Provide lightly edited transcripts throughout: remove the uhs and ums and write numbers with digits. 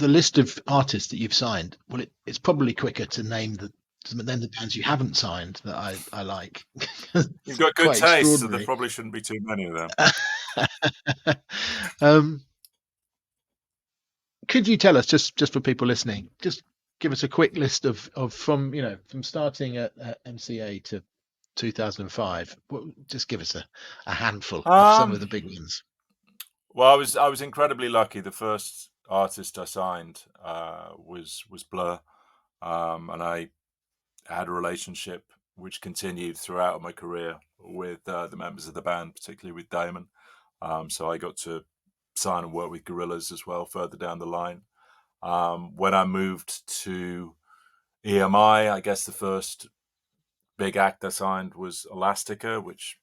the list of artists that you've signed, well, it's probably quicker to name the bands you haven't signed that I like. You've got good Quite taste, so there extraordinary. probably shouldn't be too many of them. Could you tell us, just for people listening, just give us a quick list of from starting at MCA to 2005. Just give us a handful of some of the big ones. Well, I was incredibly lucky. The first artist I signed was Blur, and I had a relationship which continued throughout my career with the members of the band, particularly with Damon. So I got to sign and work with Gorillaz as well further down the line. When I moved to EMI, I guess the first big act I signed was Elastica, which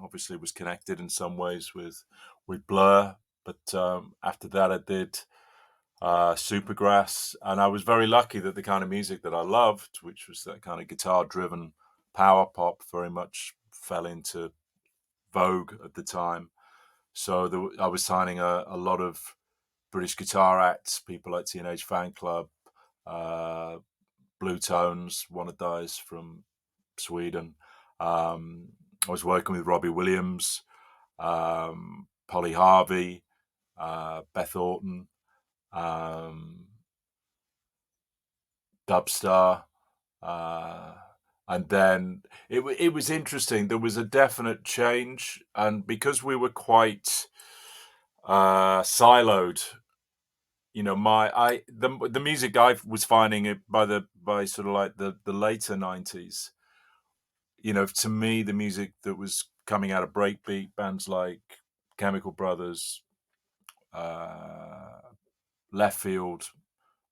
obviously was connected in some ways with Blur. But after that, I did Supergrass, and I was very lucky that the kind of music that I loved, which was that kind of guitar-driven power pop, very much fell into vogue at the time. So I was signing a lot of British guitar acts, people like Teenage Fan Club, Blue Tones, one of those from Sweden. I was working with Robbie Williams, Polly Harvey, Beth Orton, Dubstar, and then it was interesting. There was a definite change, and because we were quite siloed, the music I was finding it by sort of like the later 90s. To me, the music that was coming out of breakbeat bands like Chemical Brothers, Left Field,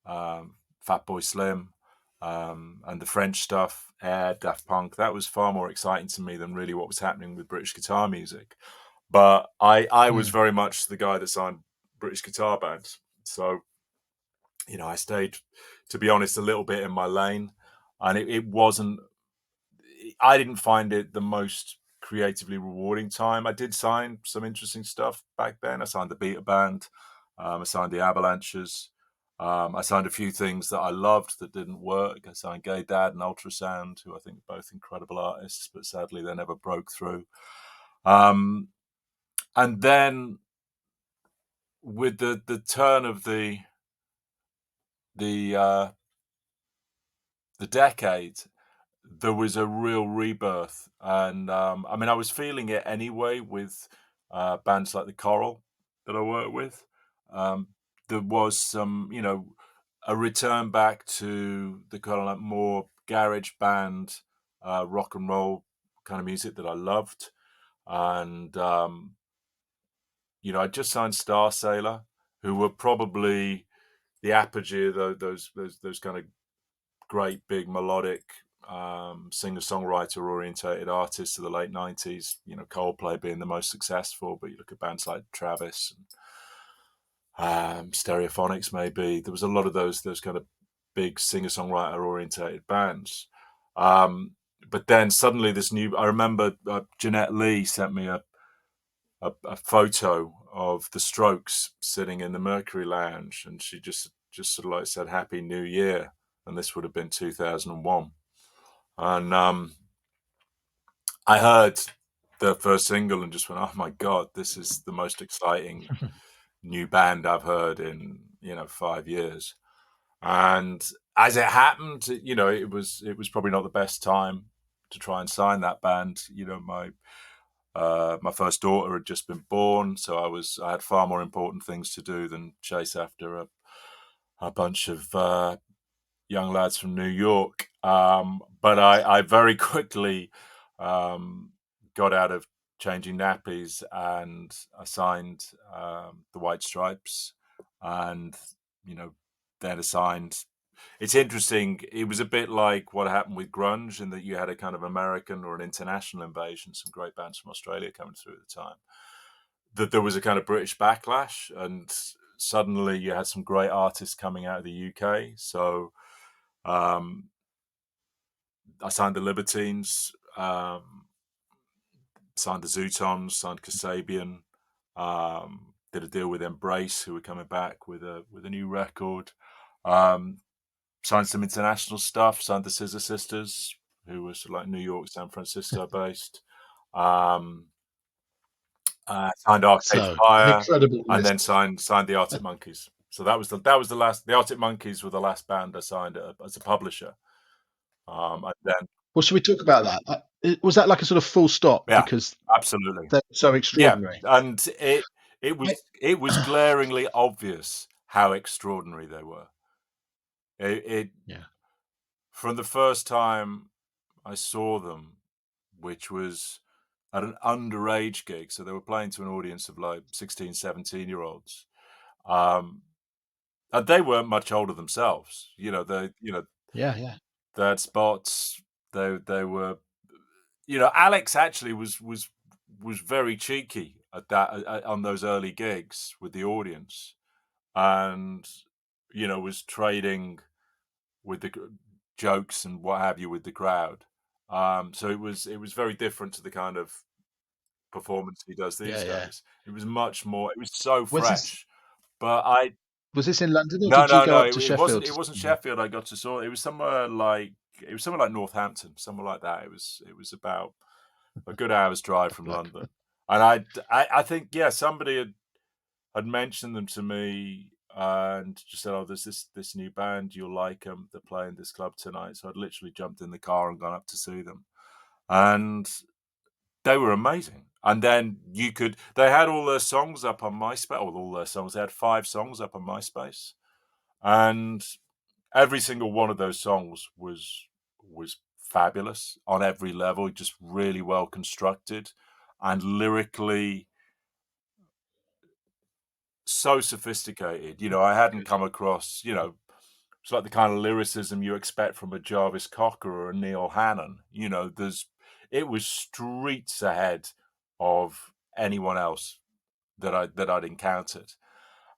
Fatboy Slim, and the French stuff, Air, Daft Punk, that was far more exciting to me than really what was happening with British guitar music. But I was very much the guy that signed British guitar bands. So, I stayed, to be honest, a little bit in my lane. And it wasn't, I didn't find it the most creatively rewarding time. I did sign some interesting stuff back then. I signed the Beta Band. I signed the Avalanches. I signed a few things that I loved that didn't work. I signed Gay Dad and Ultrasound, who I think are both incredible artists, but sadly they never broke through. And then with the turn of the decade, there was a real rebirth, and I was feeling it anyway with bands like the Coral that I work with. There was some, a return back to the kind of like more garage band, rock and roll kind of music that I loved, and I just signed Star Sailor, who were probably the apogee of those kind of great big melodic singer-songwriter orientated artists of the late 90s, Coldplay being the most successful, but you look at bands like Travis and Stereophonics, maybe. There was a lot of those kind of big singer-songwriter orientated bands. But then suddenly I remember Jeanette Lee sent me a photo of the Strokes sitting in the Mercury Lounge, and she just sort of like said, "Happy New Year." And this would have been 2001. And I heard the first single and just went, "Oh my God, this is the most exciting new band I've heard in 5 years." And as it happened, it was probably not the best time to try and sign that band. My first daughter had just been born, so I had far more important things to do than chase after a bunch of young lads from New York. But I very quickly got out of changing nappies, and I signed the White Stripes, and then assigned. It's interesting. It was a bit like what happened with grunge, in that you had a kind of American or an international invasion, some great bands from Australia coming through at the time. That there was a kind of British backlash, and suddenly you had some great artists coming out of the UK. So I signed the Libertines, signed the Zootons, signed Kasabian, did a deal with Embrace, who were coming back with a new record. Signed some international stuff. Signed the Scissor Sisters, who was sort of like New York, San Francisco based. Signed Arcade So an Fire, incredible and then list. signed the Arctic Monkeys. So that was the last. The Arctic Monkeys were the last band I signed as a publisher. And then, Well, should we talk about that? Was that like a sort of full stop yeah, because absolutely, they're so yeah, extraordinary? and it was glaringly obvious how extraordinary they were. It Yeah. From the first time I saw them, which was at an underage gig, so they were playing to an audience of like 16, 17-year-olds. And they weren't much older themselves. Yeah. They had spots. They were, Alex actually was very cheeky at that on those early gigs with the audience, and was trading with the jokes and what have you with the crowd. So it was very different to the kind of performance he does these Yeah. days. It was much more. It was so Was this fresh. But I was this in London or no did you no go no. up to It wasn't. Sheffield It to wasn't see them? Sheffield. I got to saw. It was somewhere like Northampton, somewhere like that. It was about a good hour's drive from Like, London. And I think somebody had mentioned them to me and just said, "Oh, there's this new band. You'll like them. They're playing this club tonight." So I'd literally jumped in the car and gone up to see them, and they were amazing. And then they had all their songs up on MySpace. All their songs. They had 5 songs up on MySpace, and every single one of those songs was fabulous on every level. Just really well constructed, and lyrically so sophisticated. I hadn't good. come across, it's like the kind of lyricism you expect from a Jarvis Cocker or a Neil Hannon. It was streets ahead of anyone else that I'd encountered,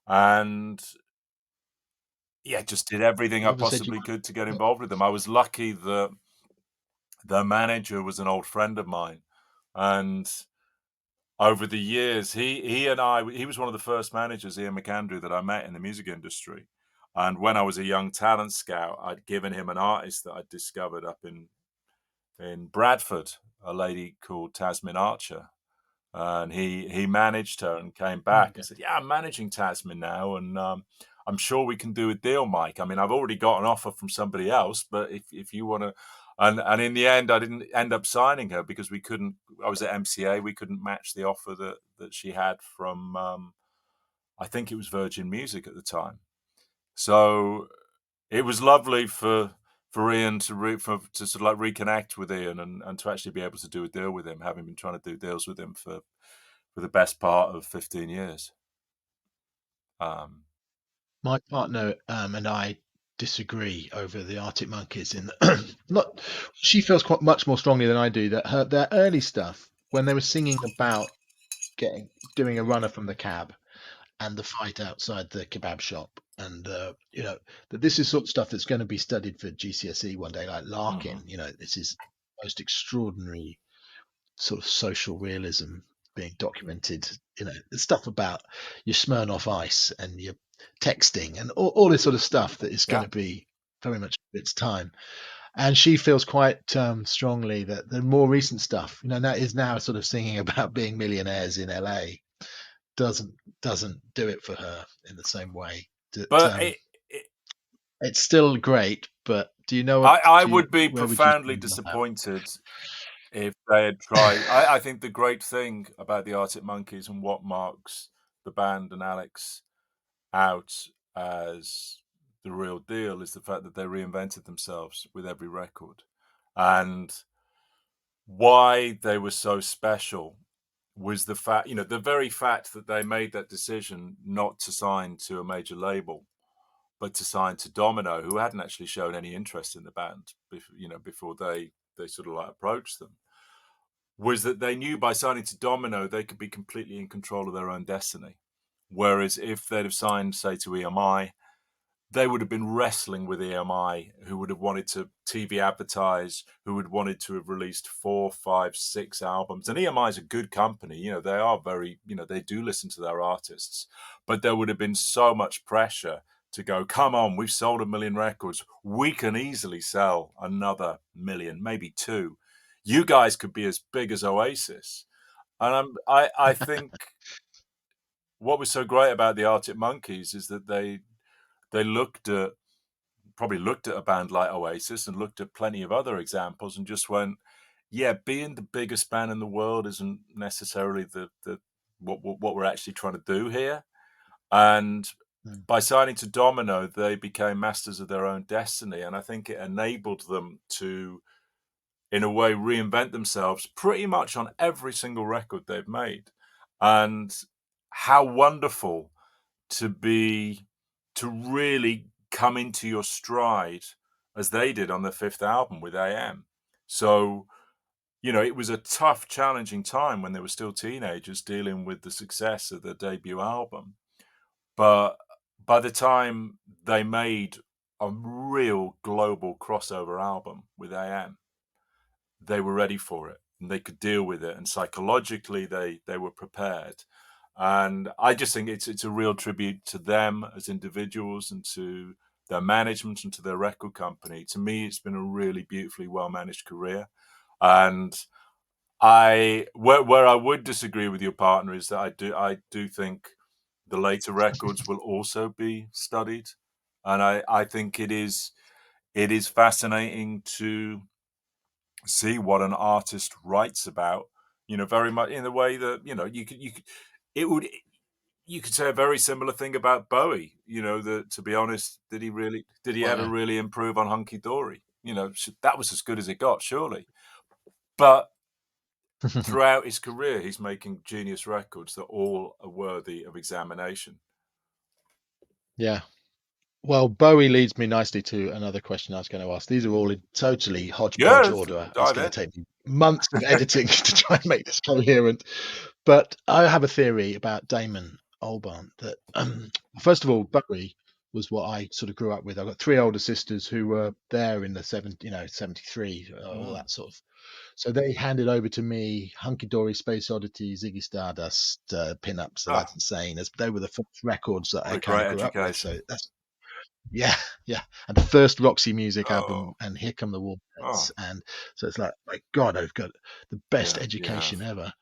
and just did everything I Never said you possibly could to get involved with them. I was lucky that the manager was an old friend of mine, and over the years, he was one of the first managers, Ian McAndrew, that I met in the music industry. And when I was a young talent scout, I'd given him an artist that I'd discovered up in Bradford, a lady called Tasmin Archer. And he managed her and came back and okay. said, "Yeah, I'm managing Tasmin now, and I'm sure we can do a deal, Mike. I mean, I've already got an offer from somebody else, but if you want to." And in the end, I didn't end up signing her because we couldn't. I was at MCA. We couldn't match the offer that she had from. I think it was Virgin Music at the time. So it was lovely for Ian to sort of like reconnect with Ian and to actually be able to do a deal with him, having been trying to do deals with him for the best part of 15 years. My partner and I disagree over the Arctic Monkeys in not she feels quite much more strongly than I do that their early stuff when they were singing about doing a runner from the cab and the fight outside the kebab shop and that this is sort of stuff that's going to be studied for GCSE one day, like Larkin. This is most extraordinary sort of social realism being documented. The stuff about your Smirnoff Ice and your texting and all this sort of stuff that is going Yeah. to be very much of its time. And she feels quite strongly that the more recent stuff, that is now sort of singing about being millionaires in LA, doesn't do it for her in the same way. But It's still great, but do you know I would be where would you profoundly stand on that? disappointed if they had tried. I think the great thing about the Arctic Monkeys and what marks the band and Alex out as the real deal is the fact that they reinvented themselves with every record. And why they were so special was the fact, the very fact that they made that decision not to sign to a major label, but to sign to Domino, who hadn't actually shown any interest in the band, before they sort of like approached them, was that they knew by signing to Domino, they could be completely in control of their own destiny. Whereas if they'd have signed, say, to EMI, they would have been wrestling with EMI, who would have wanted to TV advertise, who would wanted to have released 4, 5, 6 albums. And EMI is a good company. You know, they are very, you know, they do listen to their artists. But there would have been so much pressure to go, come on, we've sold 1 million records. We can easily sell another million, maybe 2. You guys could be as big as Oasis. And I think what was so great about the Arctic Monkeys is that they probably looked at a band like Oasis and looked at plenty of other examples and just went, yeah, being the biggest band in the world isn't necessarily what we're actually trying to do here. And by signing to Domino, they became masters of their own destiny. And I think it enabled them to, in a way, reinvent themselves pretty much on every single record they've made. And how wonderful to really come into your stride as they did on the 5th album with AM. So, you know, it was a tough, challenging time when they were still teenagers dealing with the success of their debut album. But by the time they made a real global crossover album with AM, they were ready for it and they could deal with it. And psychologically, they were prepared. And I just think it's a real tribute to them as individuals and to their management and to their record company. To me, it's been a really beautifully well-managed career. And where I would disagree with your partner is that I do think the later records will also be studied. And I think it is fascinating to see what an artist writes about, you know, very much in the way that, you know, you could say a very similar thing about Bowie, you know, that, to be honest, did he Well, ever yeah. really improve on Hunky Dory? You know, that was as good as it got, surely. But throughout his career, he's making genius records that all are worthy of examination. Yeah. Well, Bowie leads me nicely to another question I was going to ask. These are all in totally Yeah, hodgepodge order. It's dive going to in. take me months of editing to try and make this coherent. But I have a theory about Damon Albarn that, first of all, Bowie was what I sort of grew up with. I've got 3 older sisters who were there in the 73, all that sort of. So they handed over to me Hunky Dory, Space Oddity, Ziggy Stardust, Pin-Ups, The Lad's Insane. As they were the first records that What I a kind great of grew up with. education. So that's yeah, yeah. And the first Roxy Music Oh, album, and Here Come the oh, Walnuts. And so it's like, my God, I've got the best yeah, you have. education ever.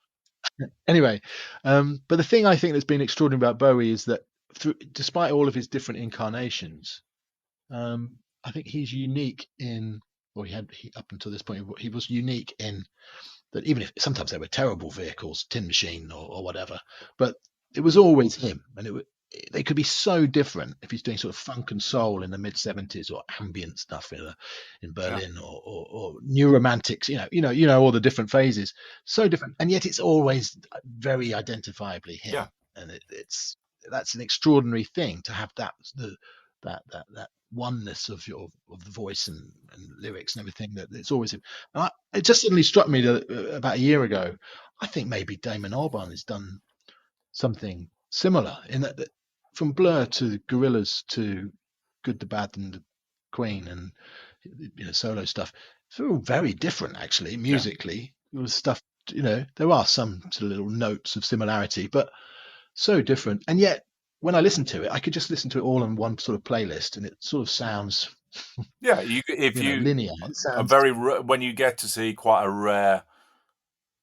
Anyway, but the thing I think that's been extraordinary about Bowie is that despite all of his different incarnations, I think he's unique in, or up until this point, he was unique in that even if sometimes they were terrible vehicles, Tin Machine or whatever, but it was always him, and they could be so different if he's doing sort of funk and soul in the mid 70s or ambient stuff in Yeah, Berlin or new romantics, all the different phases, so different, and yet it's always very identifiably yeah, him, and that's an extraordinary thing to have that oneness of the voice and lyrics and everything, that it's always him. And it just suddenly struck me that about a year ago, I think maybe Damon Albarn has done something similar in that from Blur to Gorillaz to Good, the Bad, and the Queen, and solo stuff. It's all very different, actually, yeah. musically. It was stuff, there are some sort of little notes of similarity, but so different. And yet, when I listen to it, I could just listen to it all in one sort of playlist, and it sort of sounds, Yeah, if you linear. It a sounds, very when you get to see quite a rare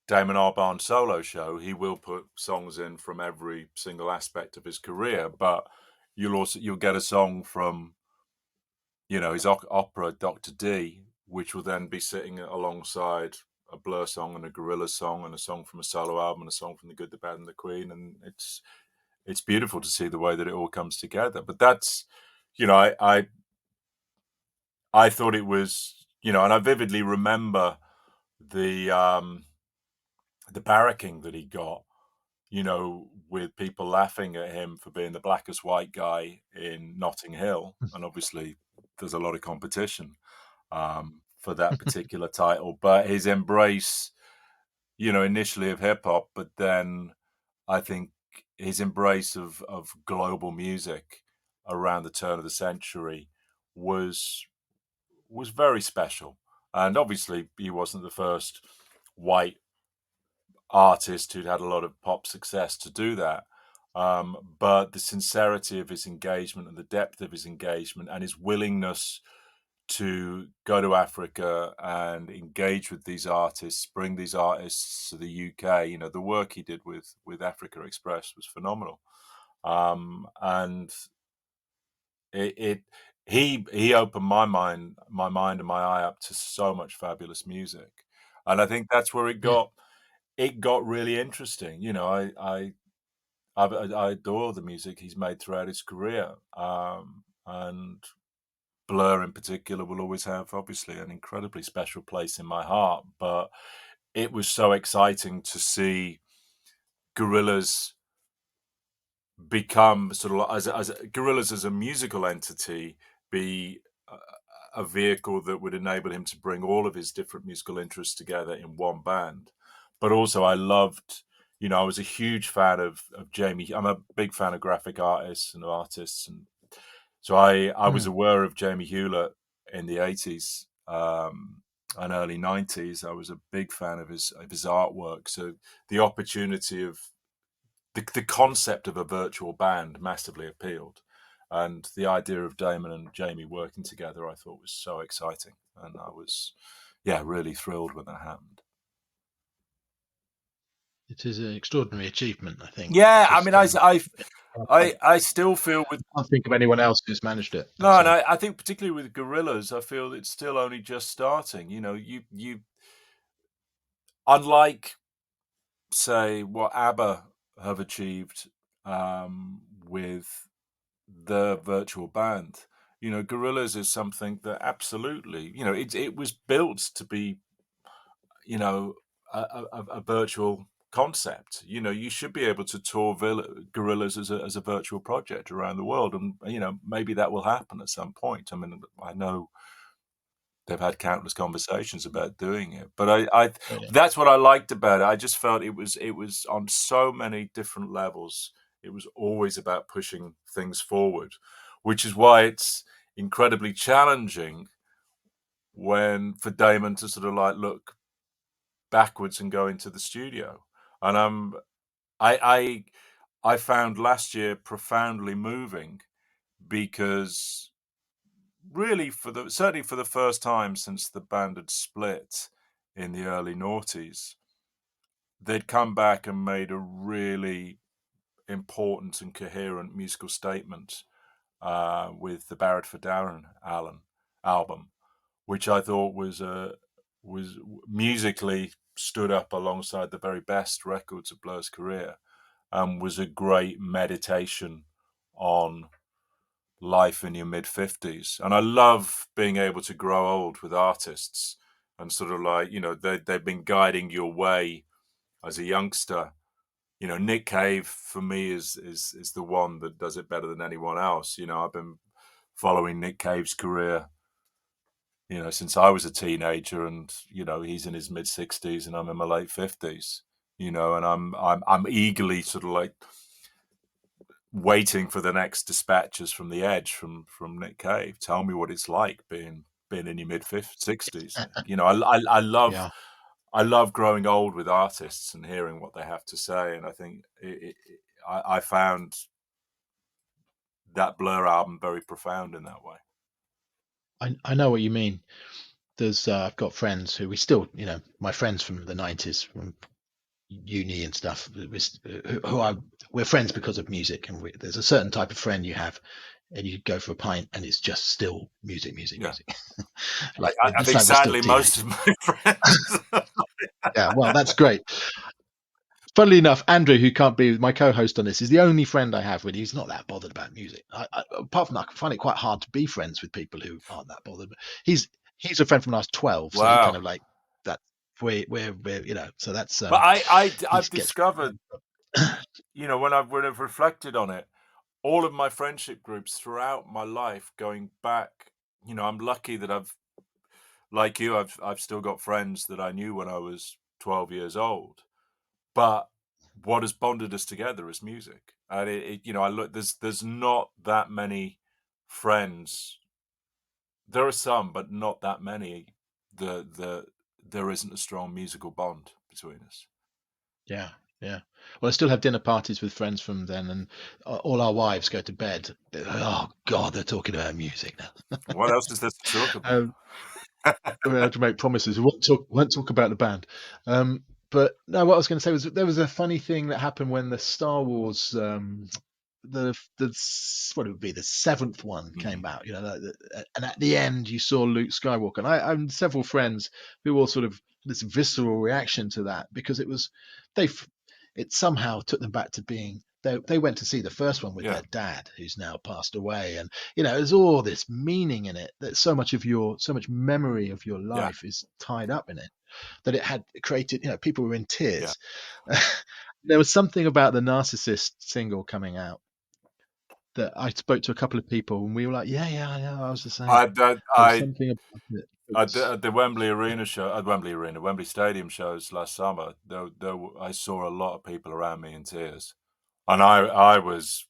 Damon Albarn solo show, he will put songs in from every single aspect of his career. But you'll get a song from, you know, his opera Dr. D, which will then be sitting alongside a Blur song and a Gorillaz song and a song from a solo album and a song from the Good, the Bad, and the Queen, and it's beautiful to see the way that it all comes together. But that's, you know, I thought it was, you know, and I vividly remember the barracking that he got, you know, with people laughing at him for being the blackest white guy in Notting Hill, and obviously there's a lot of competition for that particular title, but his embrace, you know, initially of hip hop, but then I think his embrace of global music around the turn of the century was very special. And obviously, he wasn't the first white artist who'd had a lot of pop success to do that. But the sincerity of his engagement and the depth of his engagement and his willingness to go to Africa and engage with these artists, bring these artists to the UK. You know, the work he did with Africa Express was phenomenal. And he opened my mind and my eye up to so much fabulous music. And I think that's where it Yeah. got really interesting. You know, I adore the music he's made throughout his career. And Blur in particular will always have, obviously, an incredibly special place in my heart. But it was so exciting to see Gorillaz become sort of as Gorillaz as a musical entity be a vehicle that would enable him to bring all of his different musical interests together in one band. But also, I loved, you know, I was a huge fan of Jamie. I'm a big fan of graphic artists, and so I was aware of Jamie Hewlett in the 80s and early 90s. I was a big fan of his artwork. So the opportunity of the concept of a virtual band massively appealed. And the idea of Damon and Jamie working together, I thought was so exciting. And I was, really thrilled when that happened. It is an extraordinary achievement, I think. Yeah, I Just, mean, I still feel with can't think of anyone else who's managed it. no, and I think particularly with Gorillaz, I feel it's still only just starting. You know, you unlike say what ABBA have achieved with the virtual band. You know, Gorillaz is something that absolutely, you know, it was built to be, you know, a virtual concept. You know, you should be able to tour Gorillaz as a virtual project around the world, and you know, maybe that will happen at some point. I mean, I know they've had countless conversations about doing it, but I that's what I liked about it. I just felt it was on so many different levels. It was always about pushing things forward, which is why it's incredibly challenging for Damon to sort of like look backwards and go into the studio. And I found last year profoundly moving because really certainly for the first time since the band had split in the early noughties, they'd come back and made a really important and coherent musical statement with the Barrett for Darren Allen album, which I thought was musically stood up alongside the very best records of Blur's career, and was a great meditation on life in your mid-50s. And I love being able to grow old with artists and sort of like, you know, they've been guiding your way as a youngster. You know, Nick Cave for me is the one that does it better than anyone else. You know, I've been following Nick Cave's career, you know, since I was a teenager, and you know, he's in his mid-60s and I'm in my late 50s. You know, and I'm eagerly sort of like waiting for the next dispatches from the Edge from Nick Cave. Tell me what it's like being in your mid-60s. You know, I love Yeah. I love growing old with artists and hearing what they have to say. And I think I found that Blur album very profound in that way. I know what you mean. There's I've got friends who we still, you know, my friends from the 90s, from uni and stuff, we're friends because of music, and there's a certain type of friend you have, and you go for a pint and it's just still music. Like I it's think like we're still sadly most of my friends. Yeah, well, that's great. Funnily enough, Andrew, who can't be my co-host on this, is the only friend I have really who's not that bothered about music. Apart from that, I find it quite hard to be friends with people who aren't that bothered. But he's a friend from when I was 12, so he kind of like that. We're you know, so that's. But I've discovered, you know, when I've reflected on it, all of my friendship groups throughout my life, going back, you know, I'm lucky that like you, I've still got friends that I knew when I was 12 years old. But what has bonded us together is music, and you know, there's not that many friends. There are some, but not that many. There isn't a strong musical bond between us. Yeah, yeah. Well, I still have dinner parties with friends from then, and all our wives go to bed. Oh God, they're talking about music now. What else is there to talk about? We had to make promises. We won't talk about the band. But no, what I was going to say was that there was a funny thing that happened when the Star Wars, what it would be, the seventh one came out. And at the end you saw Luke Skywalker, and I had several friends who all sort of this visceral reaction to that, because they it somehow took them back to being. They went to see the first one with Yeah. their dad, who's now passed away, and there's all this meaning in it, that so much memory of your life is tied up in it, that it had created. People were in tears. There was something about the Narcissist single coming out that I spoke to a couple of people, and we were like, yeah, I was the same. There was something about it. At the Wembley Arena show, at Wembley Stadium shows last summer, I saw a lot of people around me in tears, and I was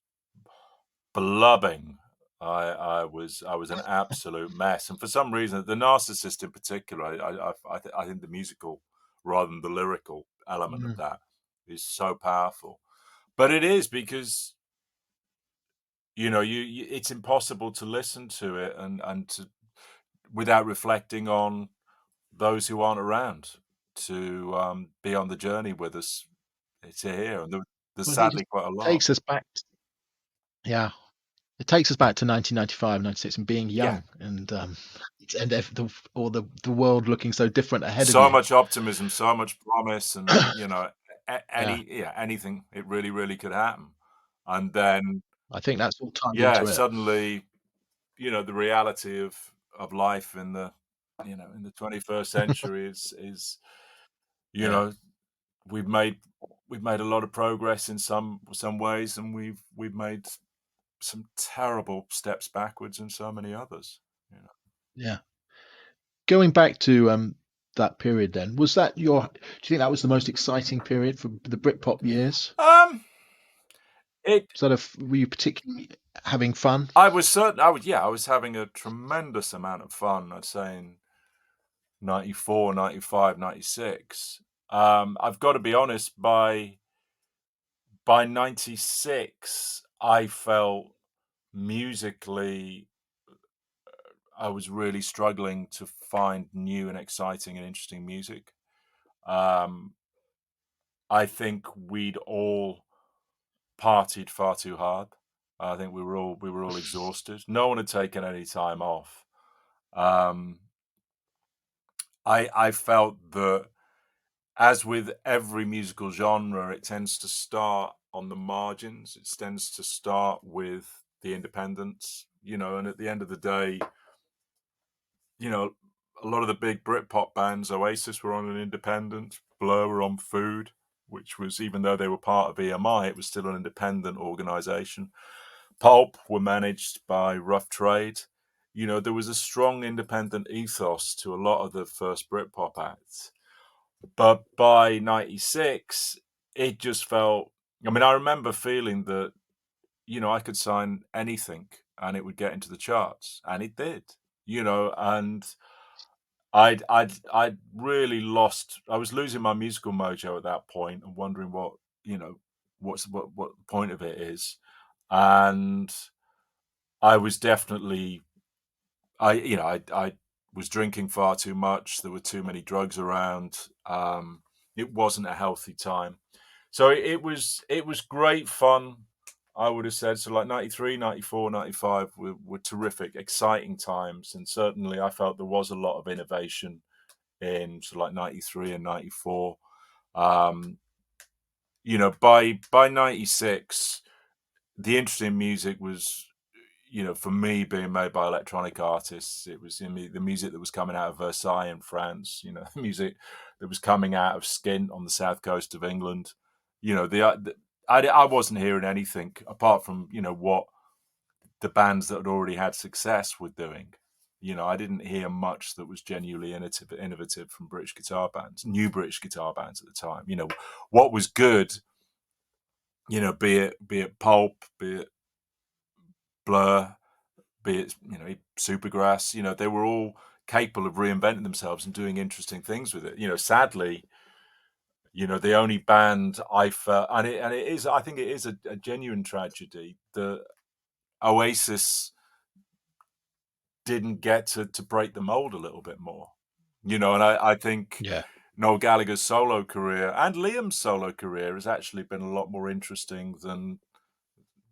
blubbing. I was an absolute mess, and for some reason, the Narcissist in particular, I think the musical rather than the lyrical element of that is so powerful. But it is because it's impossible to listen to it and to without reflecting on those who aren't around to be on the journey with us to here. And there's Well, I think it sadly quite a just lot. takes us back. Yeah, it takes us back to 1995, 96, and being young, and all the world looking so different ahead of So you. much optimism, so much promise, and Yeah. anything. It really, really could happen. And then I think that's all tied into it. suddenly, the reality of life in the 21st century is you Yeah. know we've made a lot of progress in some ways, and we've made some terrible steps backwards in so many others. Yeah. Going back to that period, then, do you think that was the most exciting period for the Britpop years? It Were you particularly having fun? I was certain I was having a tremendous amount of fun, I'd say, in 94, 95, 96. I've got to be honest, by 96 I felt musically I was really struggling to find new and exciting and interesting music. I think we'd all partied far too hard. I think we were all exhausted. No one had taken any time off. I felt that, as with every musical genre, it tends to start on the margins. It tends to start with the independents, and at the end of the day, a lot of the big Britpop bands, Oasis were on an independent, Blur were on Food, which was, even though they were part of EMI, it was still an independent organisation. Pulp were managed by Rough Trade. There was a strong independent ethos to a lot of the first Britpop acts. But by 96, it just felt, I remember feeling that, I could sign anything and it would get into the charts, and it did, and I'd really lost. I was losing my musical mojo at that point and wondering what the point of it is. And I was definitely I was drinking far too much. There were too many drugs around. It wasn't a healthy time. So it was great fun, I would have said. So like 93, 94, 95 were terrific, exciting times. And certainly I felt there was a lot of innovation in sort of like 93 and 94. By 96, the interesting music was, for me, being made by electronic artists. It was the music that was coming out of Versailles in France, the music that was coming out of Skint on the south coast of England. I wasn't hearing anything apart from, what the bands that had already had success were doing. I didn't hear much that was genuinely innovative from British guitar bands, new British guitar bands at the time. What was good, be it Pulp, be it Blur, be it Supergrass. They were all capable of reinventing themselves and doing interesting things with it. Sadly, the only band I felt, and it is, I think it is a genuine tragedy that Oasis didn't get to break the mold a little bit more. And I think Yeah. Noel Gallagher's solo career and Liam's solo career has actually been a lot more interesting than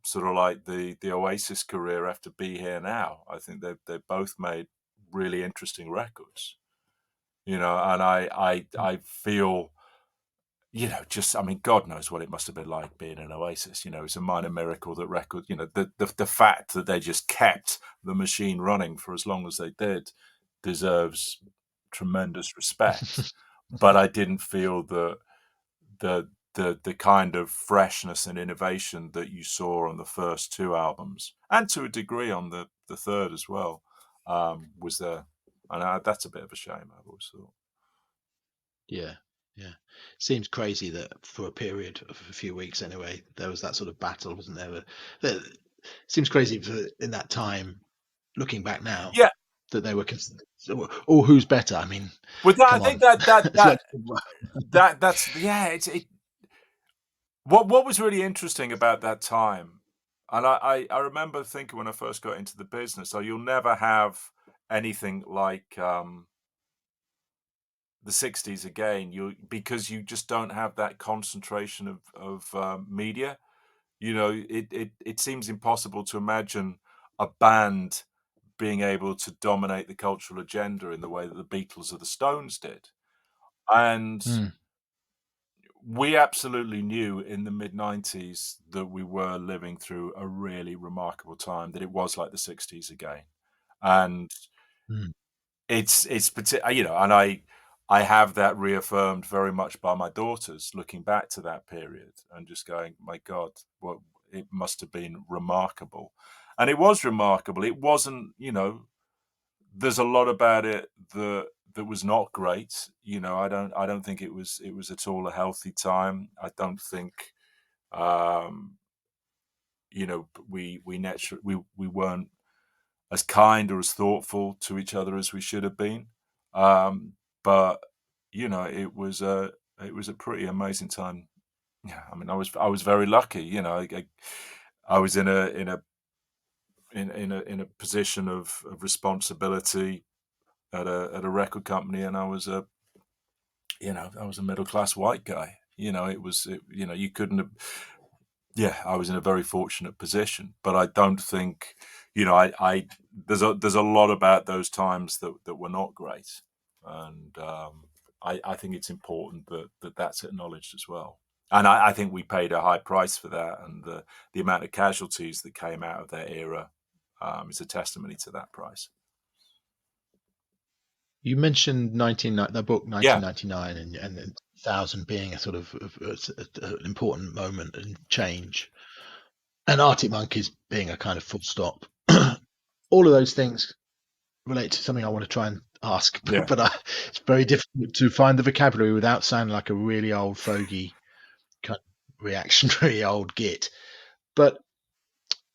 sort of like the Oasis career after Be Here Now. I think they've both made really interesting records. And I feel, God knows what it must have been like being in Oasis. It's a minor miracle that the fact that they just kept the machine running for as long as they did deserves tremendous respect. But I didn't feel that the kind of freshness and innovation that you saw on the first two albums, and to a degree on the third as well, was there. And that's a bit of a shame, I've always thought. Yeah. Seems crazy that for a period of a few weeks anyway, there was that sort of battle, wasn't there? Seems crazy in that time, looking back now, Yeah. that they were or who's better. I mean, Well, come I on. think that's what was really interesting about that time, and I remember thinking when I first got into the business, you'll never have anything like the '60s again. Because you just don't have that concentration of media. It seems impossible to imagine a band being able to dominate the cultural agenda in the way that the Beatles or the Stones did. And we absolutely knew in the mid-90s that we were living through a really remarkable time, that it was like the '60s again. And it's and I have that reaffirmed very much by my daughters looking back to that period and just going, my God, what it must have been remarkable. And it was remarkable. It wasn't, there's a lot about it that was not great. I don't think it was at all a healthy time. I don't think we weren't as kind or as thoughtful to each other as we should have been. But it was a pretty amazing time. Yeah, I was very lucky. I was in a position of responsibility at a record company, and I was a middle class white guy. You couldn't have. Yeah, I was in a very fortunate position, but I don't think, there's a lot about those times that were not great, and I think it's important that that's acknowledged as well. And I think we paid a high price for that, and the amount of casualties that came out of that era is a testimony to that price. You mentioned the book Yeah, 1999 and 2000 being a sort of an important moment and change, and Arctic Monkeys being a kind of full stop. All of those things relate to something I want to try and ask, yeah, but it's very difficult to find the vocabulary without sounding like a really old fogey, kind of reactionary old git. But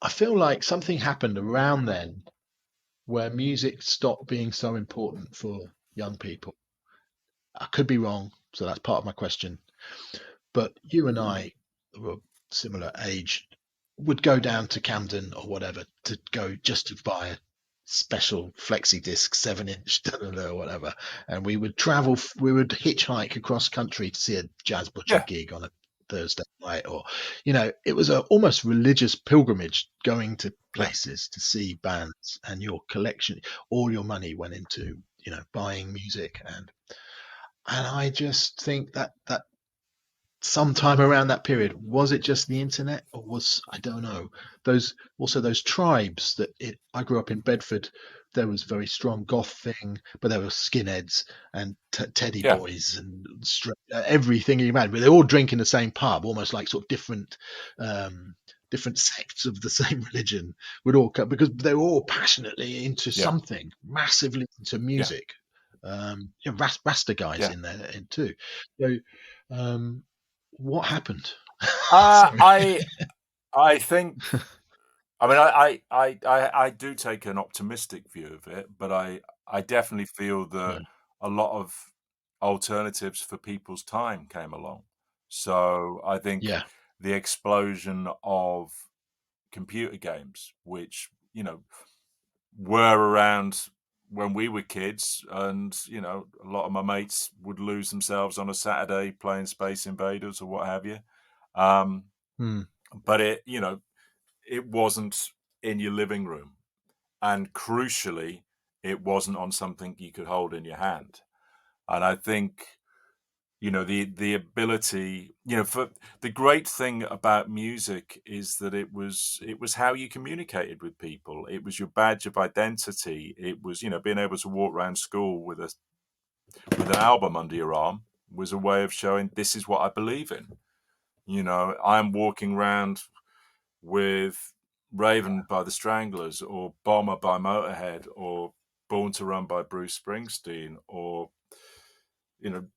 I feel like something happened around then where music stopped being so important for young people. I could be wrong, so that's part of my question. But you and I were similar age, would go down to Camden or whatever to go just to buy a special flexi disc 7-inch or whatever, and we would hitchhike across country to see a Jazz Butcher yeah, gig on a Thursday night, or it was a almost religious pilgrimage going to yeah, places to see bands, and your collection, all your money went into buying music, and I just think that sometime around that period, was it just the internet, or was, I don't know, those tribes I grew up in Bedford. There was very strong goth thing, but there were skinheads and teddy yeah, boys and everything you imagine, but they're all drinking the same pub, almost like sort of different sects of the same religion would all come because they were all passionately into yeah, something, massively into yeah, music. Rasta guys yeah. in there too. So um, what happened? Uh, Sorry. I I think I mean, I do take an optimistic view of it, but I definitely feel that Mm. a lot of alternatives for people's time came along. So I think Yeah. the explosion of computer games, which, were around when we were kids, and, a lot of my mates would lose themselves on a Saturday playing Space Invaders or what have you. Um, Mm. but it wasn't in your living room. And crucially, it wasn't on something you could hold in your hand. And I think, the ability, for the great thing about music is that it was how you communicated with people. It was your badge of identity. It was, being able to walk around school with an album under your arm was a way of showing this is what I believe in. I'm walking around with Raven by the Stranglers, or Bomber by Motorhead, or Born to Run by Bruce Springsteen, or, you know,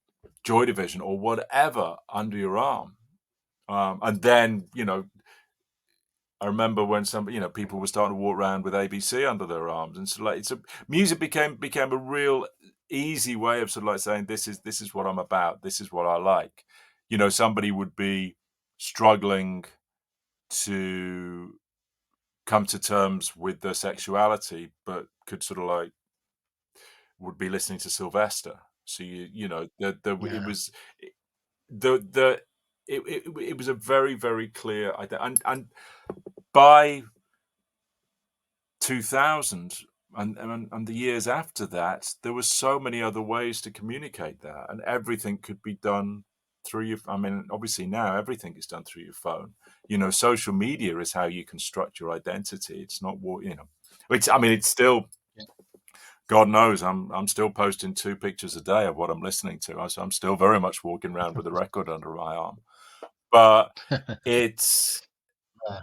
Joy Division, or whatever under your arm. And then, I remember when people were starting to walk around with ABC under their arms, and sort of like music became a real easy way of sort of like saying this is what I'm about, this is what I like. Somebody would be struggling to come to terms with their sexuality, but could sort of like would be listening to Sylvester. So it Yeah. was the it was a very very clear idea, and by 2000 and the years after that, there were so many other ways to communicate that, and everything could be done through your. I mean, obviously now everything is done through your phone. Social media is how you construct your identity. It's not what you know. It's still. God knows, I'm still posting 2 pictures a day of what I'm listening to. So I'm still very much walking around with a record under my arm. But it's Yeah.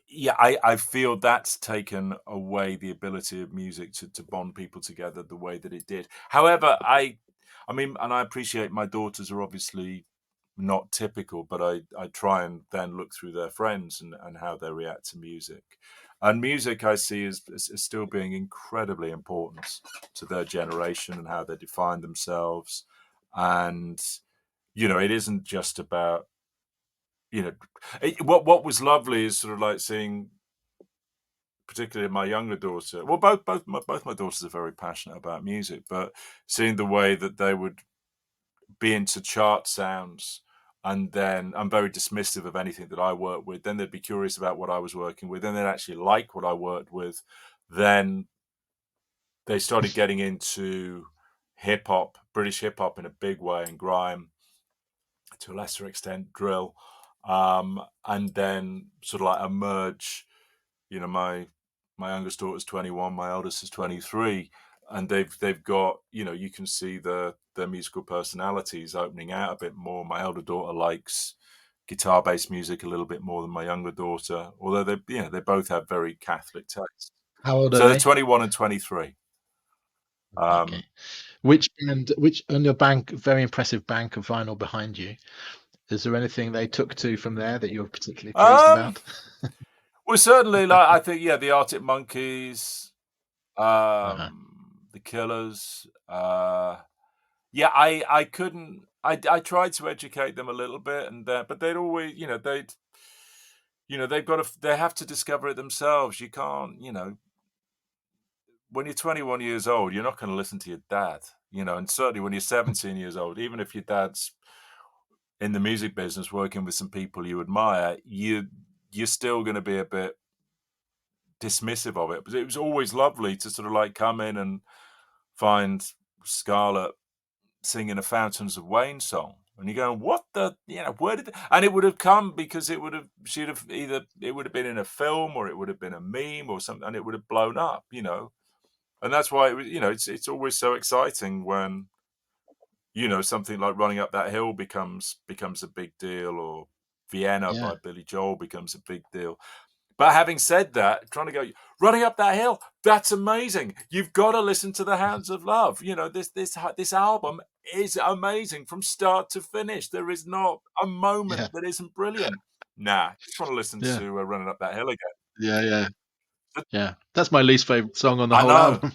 yeah, I feel that's taken away the ability of music to bond people together the way that it did. However, I mean, and I appreciate my daughters are obviously not typical, but I try and then look through their friends and how they react to music. And music I see as still being incredibly important to their generation and how they define themselves. And, it isn't just about, what was lovely is sort of like seeing, particularly my younger daughter. Well, both my daughters are very passionate about music, but seeing the way that they would be into chart sounds, and then I'm very dismissive of anything that I work with. Then they'd be curious about what I was working with. Then they'd actually like what I worked with. Then they started getting into hip hop, British hip hop in a big way, and grime, to a lesser extent drill, and then sort of like emerge. My youngest daughter's 21, my eldest is 23, and they've got, you can see their musical personalities opening out a bit more. My elder daughter likes guitar based music a little bit more than my younger daughter, although they both have very Catholic tastes. How old are So they're they? 21 and 23. Okay. Um, Which on your bank, very impressive bank of vinyl behind you, is there anything they took to from there that you're particularly pleased um, about? well, certainly, like I think, yeah, the Arctic Monkeys, Uh-huh. the Killers. Yeah, I couldn't. I tried to educate them a little bit, but they'd always, they have to discover it themselves. You can't, when you're 21 years old, you're not going to listen to your dad, and certainly when you're 17 years old, even if your dad's in the music business working with some people you admire, you're still going to be a bit dismissive of it. But it was always lovely to sort of like come in and find Scarlett singing a Fountains of Wayne song. And you're going, what the, where did, and it would have come because she'd have either, it would have been in a film or it would have been a meme or something, and it would have blown up. And that's why it was, it's always so exciting when, something like Running Up That Hill becomes a big deal, or Vienna Yeah. by Billy Joel becomes a big deal. But having said that, trying to go Running Up That Hill, that's amazing. You've got to listen to The Hounds of Love. This album is amazing from start to finish. There is not a Yeah. moment that isn't brilliant. Nah, just want to listen Yeah. to Running Up That Hill again. Yeah. That's my least favorite song on the I whole know. album.